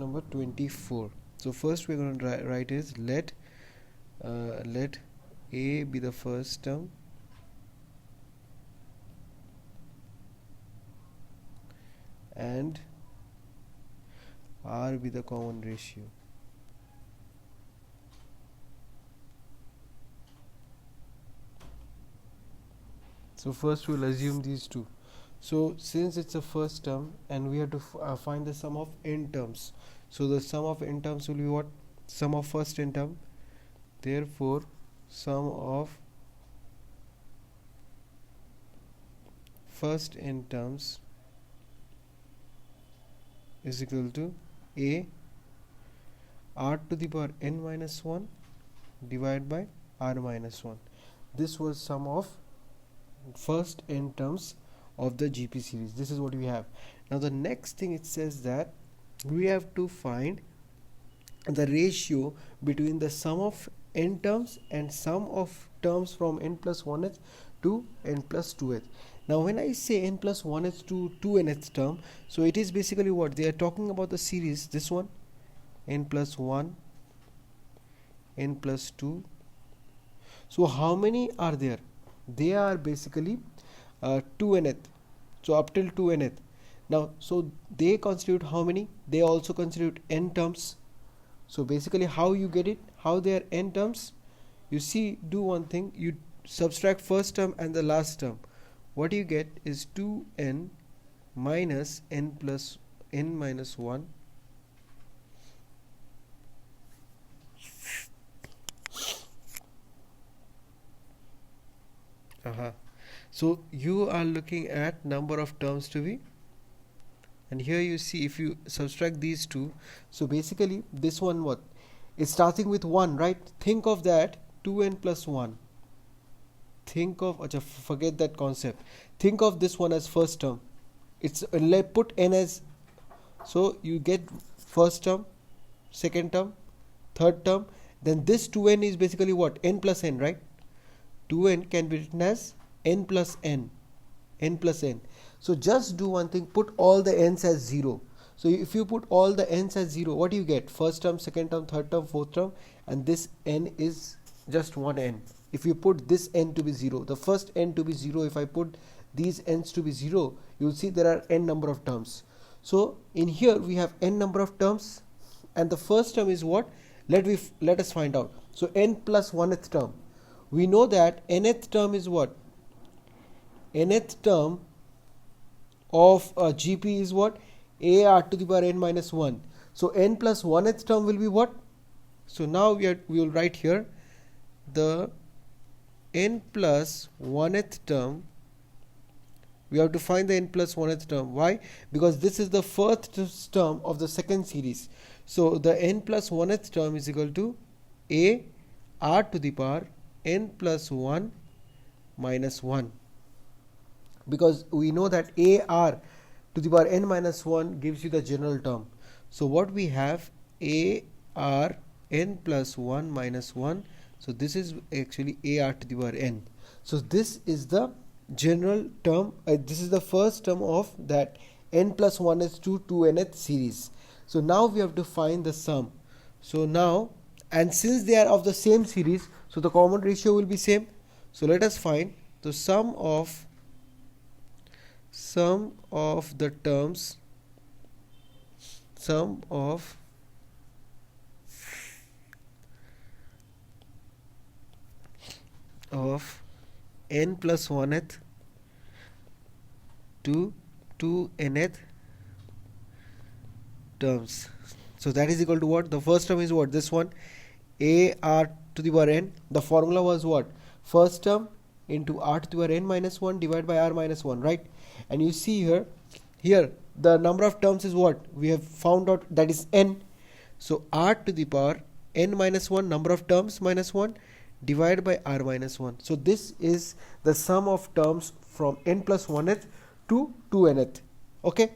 number 24. So first we're going to write is let a be the first term and r be the common ratio. So first we'll assume these two. So since it's a first term and we have to find the sum of n terms, so the sum of n terms will be what? Sum of first n term. Therefore sum of first n terms is equal to a r to the power n minus 1 divided by r minus 1. This was sum of first n terms of the GP series. This is what we have. Now the next thing, it says that we have to find the ratio between the sum of n terms and sum of terms from n plus 1th to n plus 2th. Now when I say n plus 1th to 2nth term, so it is basically what they are talking about, the series, this one, n plus 1, n plus 2. So how many are there? They are basically 2nth, so up till 2nth. Now so they constitute how many? They also constitute n terms. So basically how you get it, how they are n terms, you see, do one thing, you subtract first term and the last term. What you get is 2n minus n plus n minus 1 So you are looking at number of terms to be, and here you see if you subtract these two, so basically this one, what is starting with 1, right? Think of that 2n plus 1. Think of, forget that concept. Think of this one as first term. It's put n as, so you get first term, second term, third term, then this 2n is basically what? N plus n, right? 2n can be written as n plus n, n plus n. So just do one thing, put all the n's as 0. So if you put all the n's as 0, what do you get? First term, second term, third term, fourth term, and this n is just one n. If you put this n to be 0, the first n to be 0, if I put these n's to be 0, you will see there are n number of terms. So in here we have n number of terms, and the first term is what? Let us find out. So n plus 1th term. We know that nth term is what? Nth term of GP is what? A r to the power n minus 1. So n plus 1th term will be what? So now we will write here the n plus 1th term. We have to find the n plus 1th term. Why? Because this is the first term of the second series. So the n plus 1th term is equal to a r to the power n plus 1 minus 1, because we know that a r to the power n minus 1 gives you the general term. So what we have, a r n plus 1 minus 1. So this is actually a r to the power n. So this is the general term. This is the first term of that n plus 1 is to 2nth series. So now we have to find the sum. So now, and since they are of the same series, so the common ratio will be same. So let us find the sum of the terms, sum of n plus 1th to 2nth terms. So that is equal to what? The first term is what? This one, a r to the power n. The formula was what? First term into r to the power n minus 1 divided by r minus 1, right? And you see here the number of terms is what? We have found out, that is n. So r to the power n minus 1, number of terms minus 1, divided by r minus 1. So this is the sum of terms from n plus 1th to 2nth. Okay,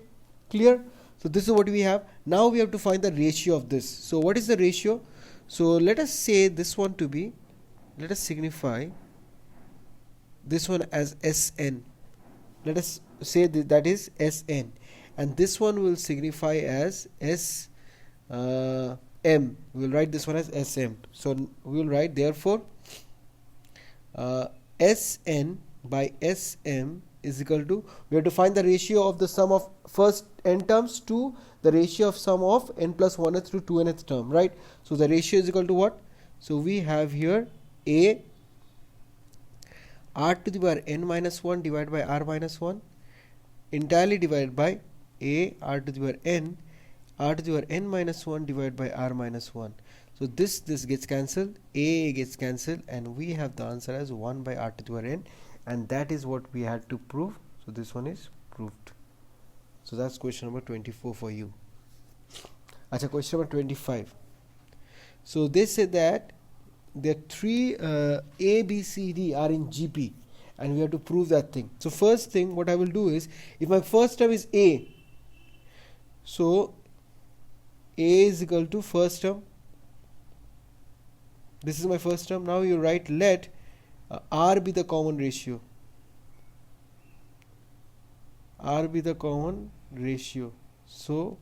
clear? So this is what we have. Now we have to find the ratio of this. So what is the ratio? So let us say this one to be, let us signify this one as Sn. Let us say that is Sn, and this one will signify as S m. We will write this one as Sm. So we will write therefore Sn by Sm is equal to, we have to find the ratio of the sum of first n terms to the ratio of sum of n plus 1th to 2nth term, right? So the ratio is equal to what? So we have here a r to the power n minus 1 divided by r minus 1 entirely divided by a r to the power n r to the power n minus 1 divided by r minus 1. So this gets cancelled, a gets cancelled, and we have the answer as 1 by r to the power n, and that is what we had to prove. So this one is proved. So that's question number 24 for you. Acha, question number 25. So they say that the three A, B, C, D are in GP, and we have to prove that thing. So first thing what I will do is, if my first term is A, so A is equal to first term. This is my first term. Now you write let R be the common ratio. R be the common ratio. So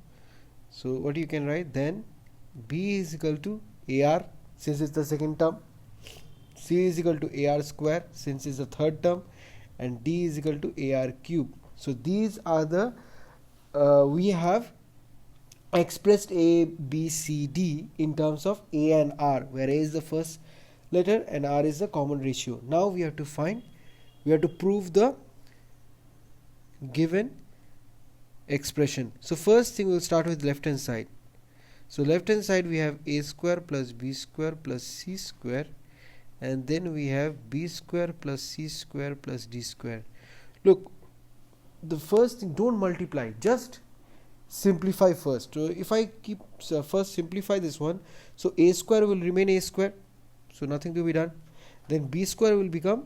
what you can write then, B is equal to AR since it's the second term, C is equal to AR square since it's the third term, and D is equal to AR cube. So these are the we have expressed A, B, C, D in terms of A and R, where A is the first letter and R is the common ratio. Now we have to prove the given expression. So first thing, we'll start with left hand side. So left hand side we have a square plus b square plus c square, and then we have b square plus c square plus d square. Look, the first thing, don't multiply, just simplify first. So if I keep first simplify this one, so a square will remain a square, so nothing to be done. Then b square will become,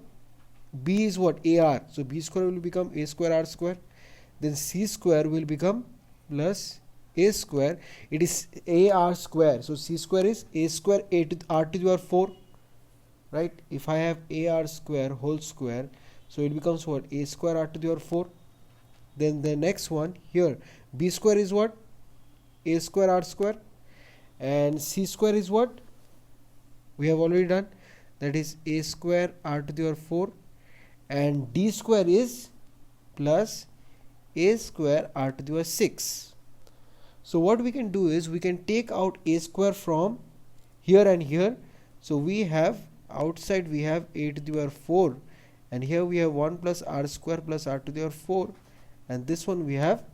b is what, AR, so b square will become a square r square. Then c square will become plus a square, it is AR square, so c square is a square a to r to the power 4, right? If I have AR square whole square, so it becomes what, a square r to the power 4. Then the next one here, b square is what, a square r square, and c square is what, we have already done, that is a square r to the power 4, and d square is plus a square r to the power 6. So what we can do is, we can take out a square from here and here. So we have outside we have a to the power 4, and here we have 1 plus r square plus r to the power 4, and this one we have,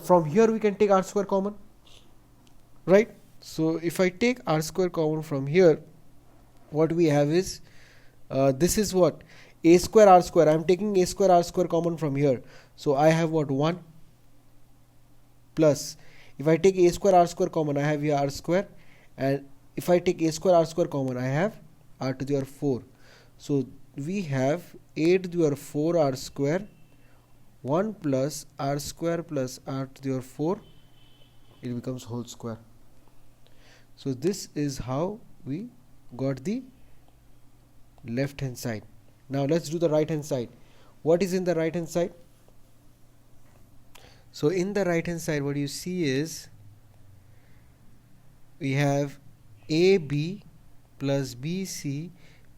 from here we can take r square common, right? So if I take r square common from here, what we have is this is what, a square r square, I am taking a square r square common from here, so I have what, 1 plus, if I take a square r square common, I have here r square, and if I take a square r square common, I have r to the power 4. So we have a to the power 4 r square, 1 plus r square plus r to the power 4, it becomes whole square. So this is how we got the left hand side. Now let's do the right hand side. What is in the right hand side? So in the right hand side, what you see is, we have AB plus BC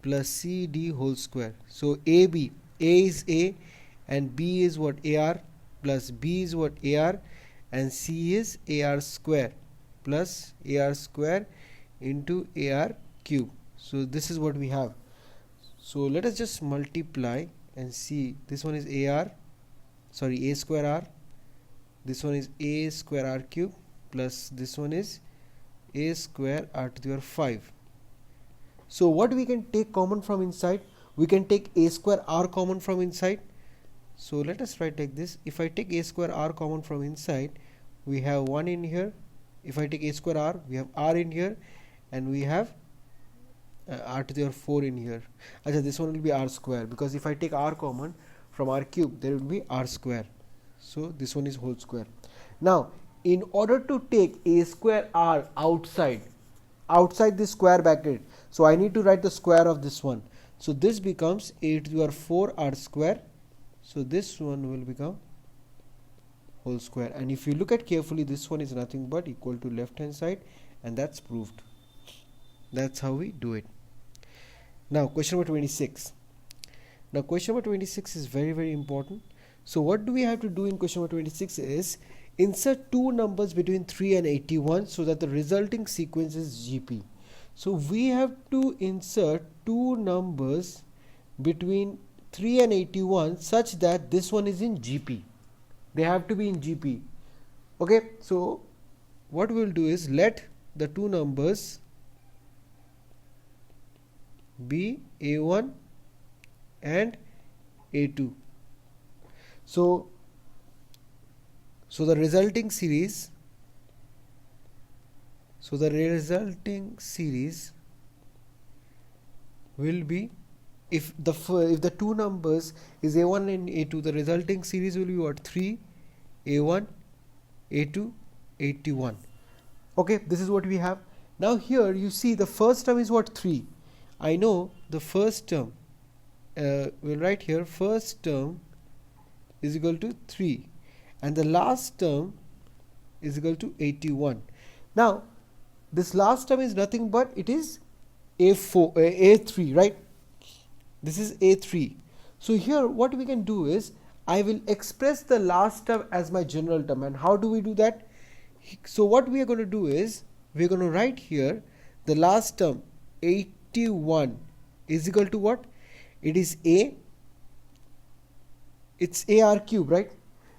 plus CD whole square. So AB, A is A, and B is what, AR, plus B is what, AR, and C is AR square plus AR square into AR cube. So this is what we have. So let us just multiply and see. This one is AR, sorry, A square R, this one is a square r cube, plus this one is a square r to the power 5. So what we can take common from inside? We can take a square r common from inside. So let us write like this. If I take a square r common from inside, we have 1 in here. If I take a square r, we have r in here, and we have r to the power 4 in here. This one will be r square, because if I take r common from r cube, there will be r square. So this one is whole square. Now in order to take a square r outside this square bracket, so I need to write the square of this one. So this becomes a to the power 4 r square. So this one will become whole square. And if you look at carefully, this one is nothing but equal to left hand side, and that's proved. That's how we do it. Now question number 26. Now question number 26 is very, very important. So what do we have to do in question number 26 is insert two numbers between 3 and 81 so that the resulting sequence is GP. So we have to insert two numbers between 3 and 81 such that this one is in GP. They have to be in GP. Okay, so what we'll do is let the two numbers be A1 and A2. So the resulting series will be, if the two numbers is A1 and A2, the resulting series will be what? 3 A1 A2 81. Okay, this is what we have. Now here you see the first term is what? 3. I know the first term, we'll write here first term is equal to 3 and the last term is equal to 81. Now this last term is nothing but it is A3, right? This is A3. So here what we can do is I will express the last term as my general term. And how do we do that? So what we are going to do is we are going to write here the last term 81 is equal to what? It is it's AR cube, right?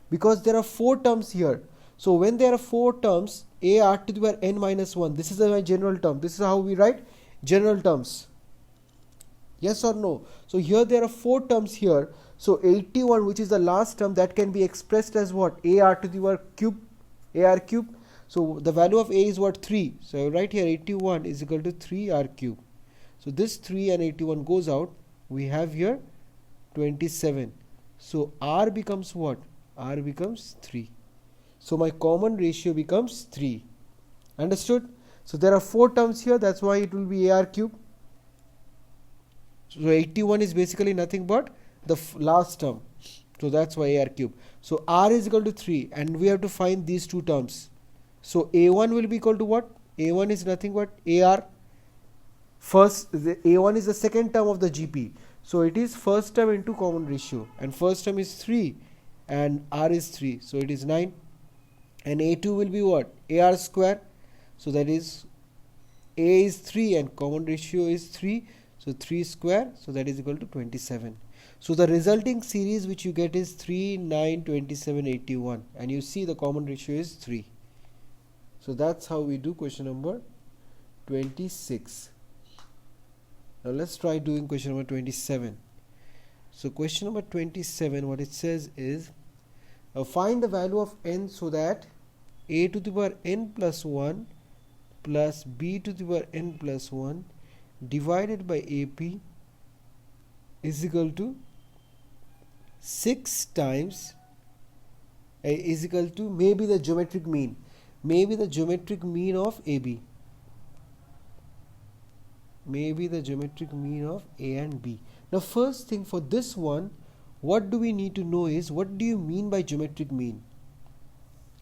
Because there are 4 terms here. So when there are 4 terms, AR to the power n minus 1, this is my general term. This is how we write general terms. Yes or no? So here there are 4 terms here. So 81, which is the last term, that can be expressed as what? AR to the power cube, AR cube. So the value of A is what? 3. So right here 81 is equal to 3R cube. So this 3 and 81 goes out. We have here 27. So R becomes what? R becomes 3. So my common ratio becomes 3. Understood? So there are 4 terms here. That's why it will be AR cube. So 81 is basically nothing but the last term. So that's why AR cube. So R is equal to 3 and we have to find these 2 terms. So A1 will be equal to what? A1 is nothing but AR. First, the A1 is the second term of the GP. So it is first term into common ratio. And first term is 3 and R is 3. So it is 9. And A2 will be what? AR square. So that is A is 3 and common ratio is 3. So 3 square. So that is equal to 27. So the resulting series which you get is 3, 9, 27, 81. And you see the common ratio is 3. So that's how we do question number 26. Now let's try doing question number 27. So question number 27, what it says is find the value of n so that a to the power n plus 1 plus b to the power n plus 1 divided by ap is equal to 6 times is equal to maybe the geometric mean of AB. Maybe the geometric mean of A and B. Now first thing for this one, what do we need to know is what do you mean by geometric mean?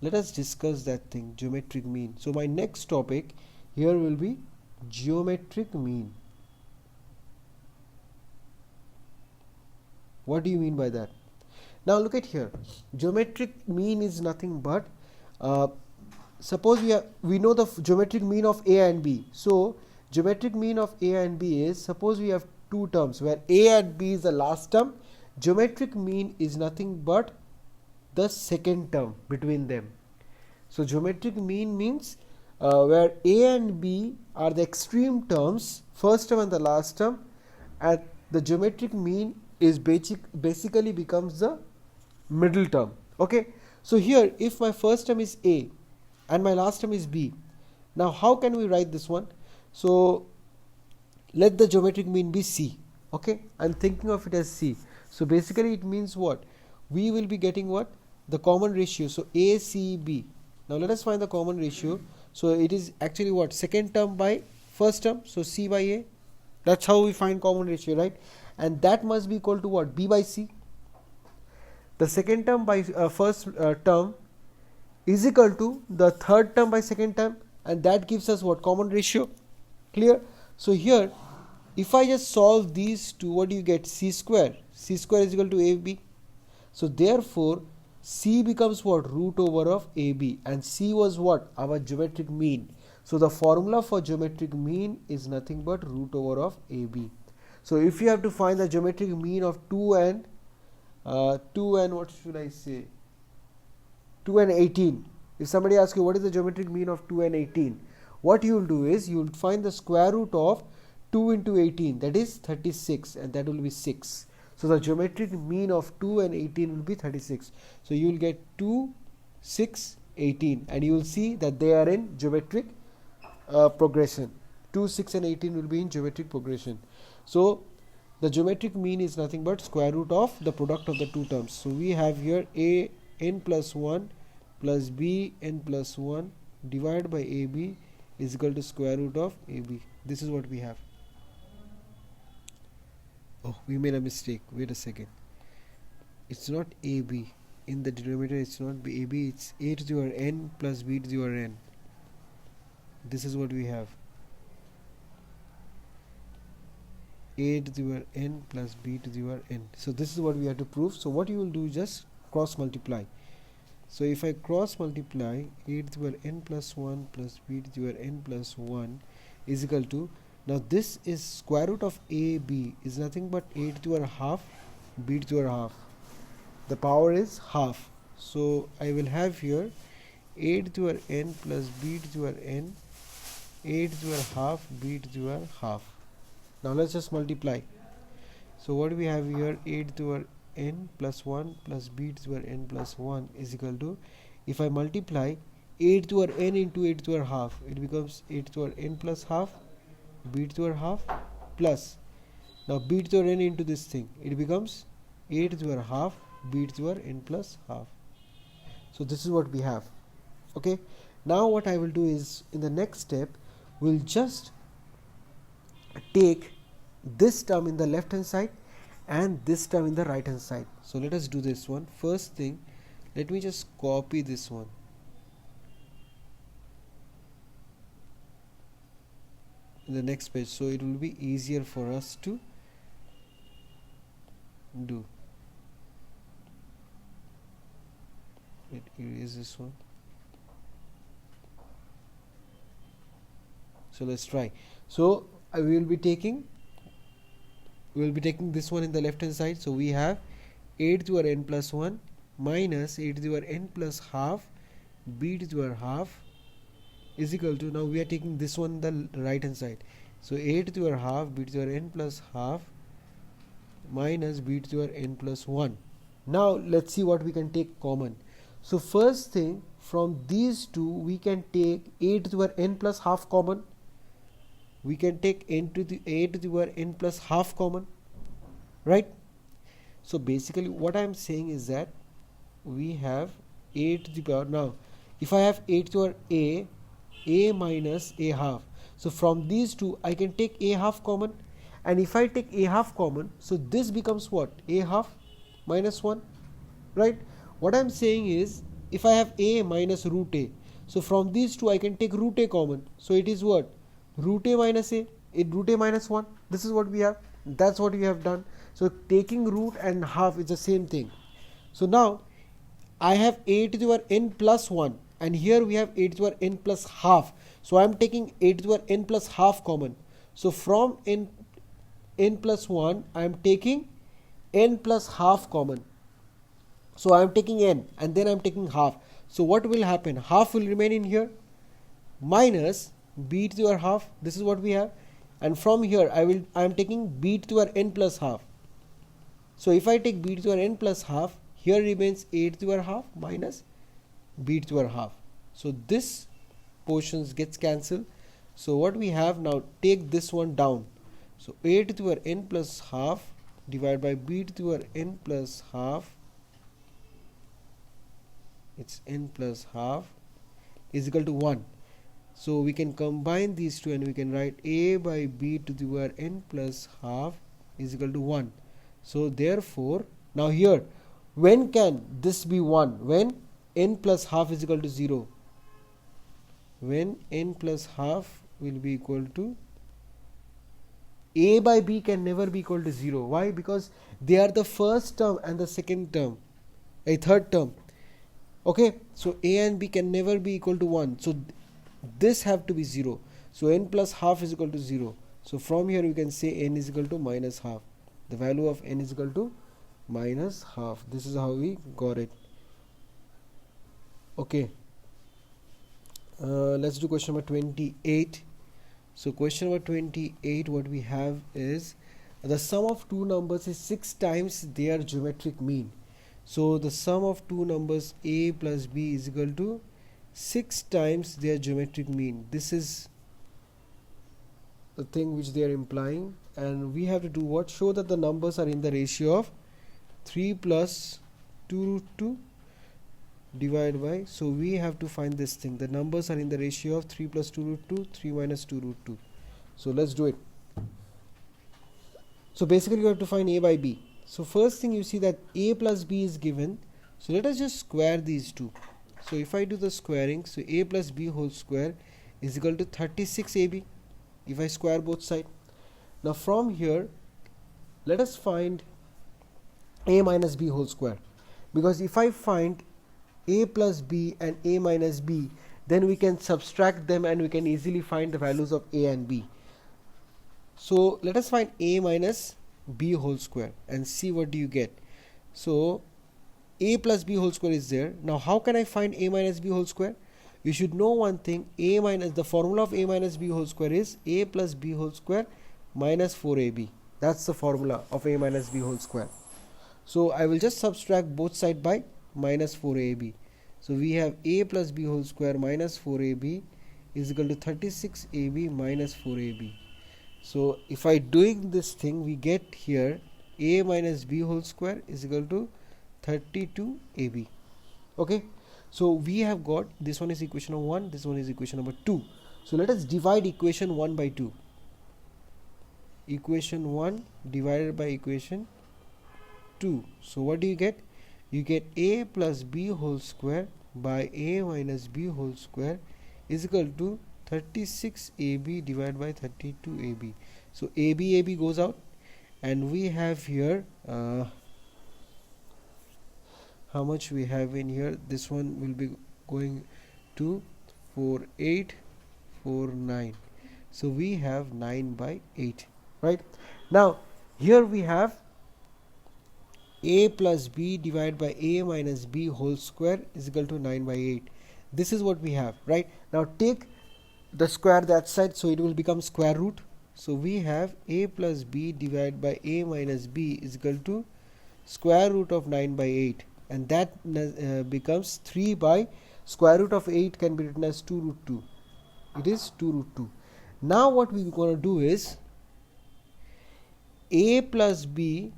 Let us discuss that thing, geometric mean. So my next topic here will be geometric mean. What do you mean by that? Now look at here. Geometric mean is nothing but suppose we know the geometric mean of A and B. So geometric mean of A and B is, suppose we have 2 terms where A and B is the last term. Geometric mean is nothing but the second term between them. So geometric mean means where A and B are the extreme terms, first term and the last term, and the geometric mean is basically becomes the middle term. Okay, so here if my first term is A and my last term is B, now how can we write this one? So let the geometric mean be C. Okay, I'm thinking of it as C. So basically it means what? We will be getting what? The common ratio. So A, C, B. Now let us find the common ratio. So it is actually what? Second term by first term. So C by A. That's how we find common ratio, right? And that must be equal to what? B by C. The second term by first term is equal to the third term by second term, and that gives us what? Common ratio. Clear? So here, if I just solve these two, what do you get? C square. C square is equal to AB. So therefore, C becomes what? Root over of AB, and C was what? Our geometric mean. So the formula for geometric mean is nothing but root over of AB. So if you have to find the geometric mean of 2 and what should I say? 2 and 18. If somebody asks you what is the geometric mean of 2 and 18, what you will do is you will find the square root of 2 into 18, that is 36, and that will be 6. So the geometric mean of 2 and 18 will be 36. So you will get 2, 6, 18, and you will see that they are in geometric progression. 2, 6 and 18 will be in geometric progression. So the geometric mean is nothing but square root of the product of the two terms. So we have here a n plus 1 plus b n plus 1 divided by ab is equal to square root of ab. This is what we have. Oh, we made a mistake. Wait a second. It's not AB. In the denominator, it's not AB. It's a to the power n plus b to the power n. This is what we have. A to the power n plus b to the power n. So this is what we have to prove. So what you will do is just cross multiply. So if I cross multiply, a to the power n plus 1 plus b to the power n plus 1 is equal to, now this is square root of AB is nothing but a to the power half b to the power half. The power is half. So I will have here a to the power n plus b to the power n, a to the power half b to the power half. Now let's just multiply. So what we have here, a to the power n plus 1 plus b to the power n plus 1 is equal to, if I multiply a to the power n into a to the power half, it becomes a to the power n plus half b to the power half plus, now b to the power n into this thing, it becomes a to the power half b to the power n plus half. So this is what we have. Okay, now what I will do is, in the next step, we'll just take this term in the left hand side and this term in the right hand side. So let us do this one. First thing, let me just copy this one. In the next page, so it will be easier for us to do. Let erase this one. So let's try. So we will be taking this one in the left hand side. So we have a to the power n plus 1 minus a to the power n plus half b to the power half is equal to, now we are taking this one in the right hand side. So a to the power half b to the power n plus half minus b to the power n plus 1. Now let's see what we can take common. So first thing, from these two we can take a to the power n plus half common. We can take a to the power n plus half common, right? So basically what I am saying is that we have a to the power, now if I have a to the power a minus a half, so from these two I can take a half common, and if I take a half common, so this becomes what? A half minus 1, right? What I am saying is, if I have a minus root a, so from these two I can take root a common, so it is what? Root a minus a, root a minus 1. This is what we have. That's what we have done. So taking root and half is the same thing. So now I have a to the power n plus 1, and here we have a to the power n plus half. So I am taking a to the power n plus half common. So from n plus 1 I am taking n plus half common. So I am taking n and then I am taking half. So what will happen? Half will remain in here minus b to the power half. This is what we have, and from here I am taking b to the power n plus half. So if I take b to the power n plus half, here remains a to the power half minus b to the power half. So this portions gets cancelled. So what we have now, take this one down. So a to the power n plus half divided by b to the power n plus half, it's n plus half, is equal to 1. So we can combine these two and we can write a by b to the power n plus half is equal to 1. So therefore, now here, when can this be 1? When n plus half is equal to 0, when n plus half will be equal to, a by b can never be equal to 0. Why? Because they are the first term and the second term, a third term. Okay, so a and b can never be equal to 1, so this have to be 0. So n plus half is equal to 0. So from here you can say n is equal to minus half. The value of n is equal to minus half. This is how we got it. Okay, let's do question number 28. So question number 28, what we have is the sum of two numbers is 6 times their geometric mean. So the sum of two numbers a plus b is equal to 6 times their geometric mean. This is the thing which they are implying, and we have to do what? Show that the numbers are in the ratio of 3 plus 2 root 2 divided by, so we have to find this thing. The numbers are in the ratio of 3 plus 2 root 2, 3 minus 2 root 2. So let's do it. So basically you have to find a by b. So first thing you see that a plus b is given. So let us just square these two. So if I do the squaring, so a plus b whole square is equal to 36ab if I square both sides. Now from here let us find a minus b whole square, because if I find a plus b and a minus b, then we can subtract them and we can easily find the values of a and b. So let us find a minus b whole square and see what do you get. So a plus b whole square is there. Now how can I find a minus b whole square? You should know one thing. A minus, the formula of a minus b whole square is a plus b whole square minus 4ab. That's the formula of a minus b whole square. So I will just subtract both sides by minus 4ab. So we have a plus b whole square minus 4ab is equal to 36ab minus 4ab. So if I doing this thing, we get here a minus b whole square is equal to 32ab. Okay, so we have got, this one is equation number 1, this one is equation number 2. So let us divide equation 1 by 2. Equation 1 divided by equation 2. So what do you get? You get a plus b whole square by a minus b whole square is equal to 36ab divided by 32ab. So ab goes out, and we have here how much we have in here. This one will be going to 4, 8, 4, 9. So we have 9 by 8, right? Now here we have a plus b divided by a minus b whole square is equal to 9 by 8. This is what we have, right? Now take the square that side, so it will become square root. So we have a plus b divided by a minus b is equal to square root of 9 by 8, and that becomes 3 by square root of 8 can be written as 2 root 2. It is 2 root 2. Now what we are going to do is a plus b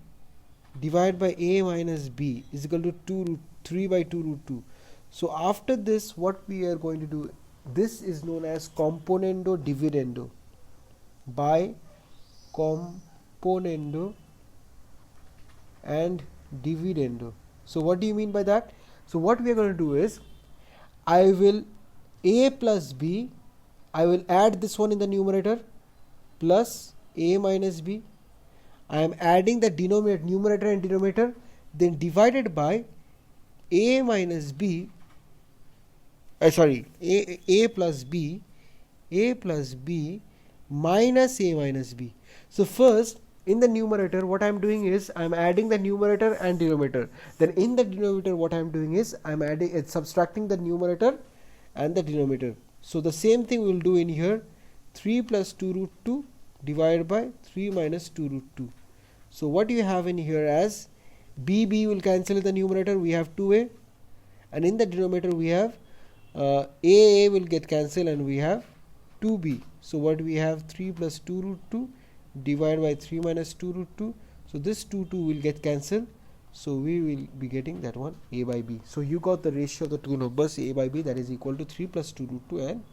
divided by a minus b is equal to 3 by 2 root 2. So after this, what we are going to do, this is known as componendo dividendo, by componendo and dividendo. So what do you mean by that? So what we are going to do is, I will a plus b, I will add this one in the numerator plus a minus b. I am adding the denominator, numerator and denominator, then divided by a minus b, a plus b minus a minus b. So first in the numerator what I am doing is I am adding the numerator and denominator. Then in the denominator what I am doing is I am subtracting the numerator and the denominator. So the same thing we will do in here. 3 plus 2 root 2 divided by 3 minus 2 root 2. So what do you have in here as b will cancel in the numerator, we have 2a, and in the denominator we have a will get cancelled and we have 2b. So what we have, 3 plus 2 root 2 divided by 3 minus 2 root 2. So this 2 will get cancelled. So we will be getting that one a by b. So you got the ratio of the two numbers a by b, that is equal to 3 plus 2 root 2 and